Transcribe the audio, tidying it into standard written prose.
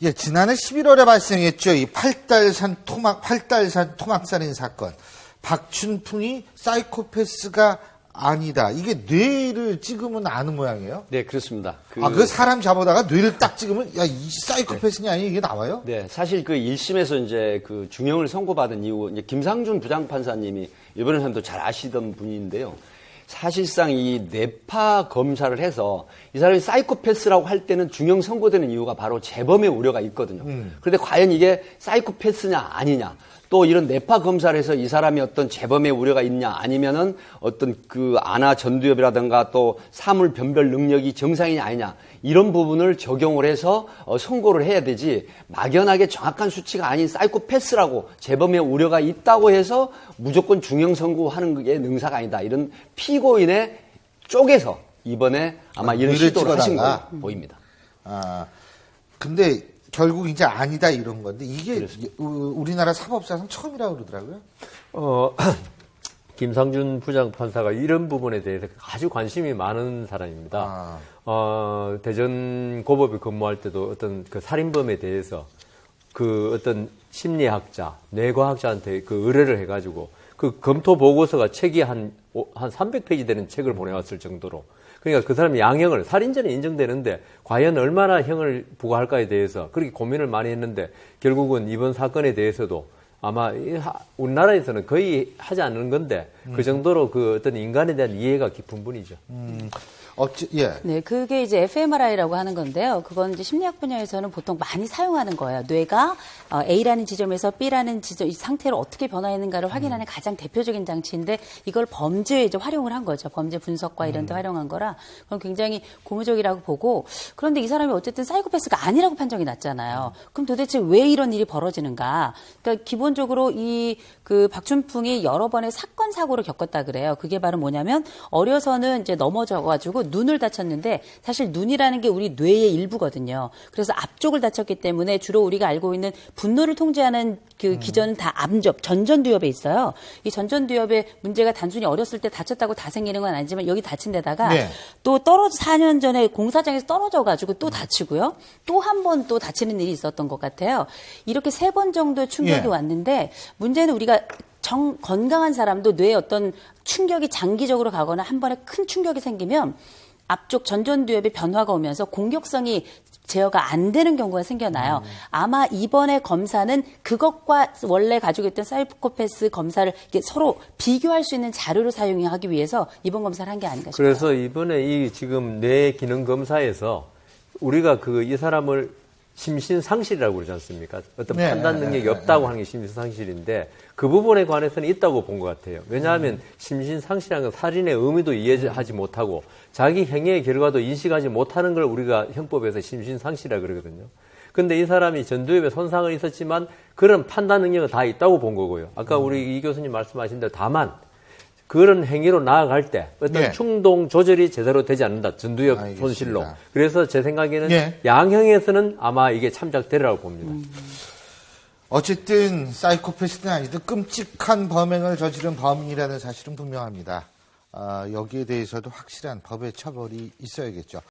예, 지난해 11월에 발생했죠. 이 팔달산 토막살인 사건. 박춘풍이 사이코패스가 아니다. 이게 뇌를 찍으면 아는 모양이에요? 네, 그렇습니다. 그 사람 잡아다가 뇌를 딱 찍으면, 야, 이 사이코패스냐, 아니, 이게 나와요? 네, 사실 그 1심에서 이제 그 중형을 선고받은 이후, 이제 김상준 부장판사님이 이번에 선도 잘 아시던 분인데요. 사실상 이 뇌파 검사를 해서 이 사람이 사이코패스라고 할 때는 중형 선고되는 이유가 바로 재범의 우려가 있거든요. 그런데 과연 이게 사이코패스냐 아니냐, 또 이런 뇌파 검사를 해서 이 사람이 어떤 재범의 우려가 있냐 아니면은 어떤 그 안화 전두엽이라든가 또 사물 변별 능력이 정상이냐 아니냐, 이런 부분을 적용을 해서 선고를 해야 되지, 막연하게 정확한 수치가 아닌 사이코패스라고 재범의 우려가 있다고 해서 무조건 중형 선고하는 게 능사가 아니다, 이런 피고인의 쪽에서 이번에 아마 이런 시도를 하신 걸로 보입니다. 근데 결국 이제 아니다 이런 건데, 이게 그렇습니다. 우리나라 사법사상 처음이라고 그러더라고요. 김상준 부장판사가 이런 부분에 대해서 아주 관심이 많은 사람입니다. 대전 고법에 근무할 때도 어떤 그 살인범에 대해서 그 어떤 심리학자, 뇌과학자한테 그 의뢰를 해가지고 그 검토 보고서가 책이 한 300페이지 되는 책을 보내왔을 정도로, 그러니까 그 사람이 양형을, 살인죄는 인정되는데 과연 얼마나 형을 부과할까에 대해서 그렇게 고민을 많이 했는데, 결국은 이번 사건에 대해서도 아마 우리나라에서는 거의 하지 않는 건데 그 정도로 그 어떤 인간에 대한 이해가 깊은 분이죠. 예. 네, 그게 이제 fMRI라고 하는 건데요. 그건 이제 심리학 분야에서는 보통 많이 사용하는 거예요. 뇌가 A라는 지점에서 B라는 지점, 이 상태를 어떻게 변화했는가를 확인하는 가장 대표적인 장치인데, 이걸 범죄에 이제 활용을 한 거죠. 범죄 분석과 이런 데 활용한 거라, 그건 굉장히 고무적이라고 보고, 그런데 이 사람이 어쨌든 사이코패스가 아니라고 판정이 났잖아요. 그럼 도대체 왜 이런 일이 벌어지는가? 그러니까 기본적으로 그 박춘풍이 여러 번의 사건 사고를 겪었다 그래요. 그게 바로 뭐냐면, 어려서는 이제 넘어져가지고 눈을 다쳤는데, 사실 눈이라는 게 우리 뇌의 일부거든요. 그래서 앞쪽을 다쳤기 때문에 주로 우리가 알고 있는 분노를 통제하는 그 기전은 다 암접, 전전두엽에 있어요. 이 전전두엽의 문제가 단순히 어렸을 때 다쳤다고 다 생기는 건 아니지만, 여기 다친 데다가 또 4년 전에 공사장에서 떨어져가지고 또 다치고요. 또 한 번 또 다치는 일이 있었던 것 같아요. 이렇게 3번 정도의 충격이 왔는데, 문제는 우리가 건강한 사람도 뇌에 어떤 충격이 장기적으로 가거나 한 번에 큰 충격이 생기면 앞쪽 전전두엽의 변화가 오면서 공격성이 제어가 안 되는 경우가 생겨나요. 아마 이번에 검사는 그것과 원래 가지고 있던 사이코패스 검사를 이렇게 서로 비교할 수 있는 자료로 사용하기 위해서 이번 검사를 한 게 아닌가 싶어요. 그래서 이번에 이 지금 뇌 기능 검사에서 우리가 이 사람을 심신상실이라고 그러지 않습니까? 어떤 판단 능력이 없다고 하는 게 심신상실인데, 그 부분에 관해서는 있다고 본 것 같아요. 왜냐하면 심신상실이라는 건 살인의 의미도 이해하지 못하고 자기 행위의 결과도 인식하지 못하는 걸 우리가 형법에서 심신상실이라고 그러거든요. 근데 이 사람이 전두엽에 손상은 있었지만 그런 판단 능력은 다 있다고 본 거고요. 아까 우리 이 교수님 말씀하신 대로, 다만 그런 행위로 나아갈 때 어떤 충동 조절이 제대로 되지 않는다. 전두엽 손실로. 그래서 제 생각에는 양형에서는 아마 이게 참작되리라고 봅니다. 어쨌든 사이코패스든 아니든 끔찍한 범행을 저지른 범인이라는 사실은 분명합니다. 여기에 대해서도 확실한 법의 처벌이 있어야겠죠.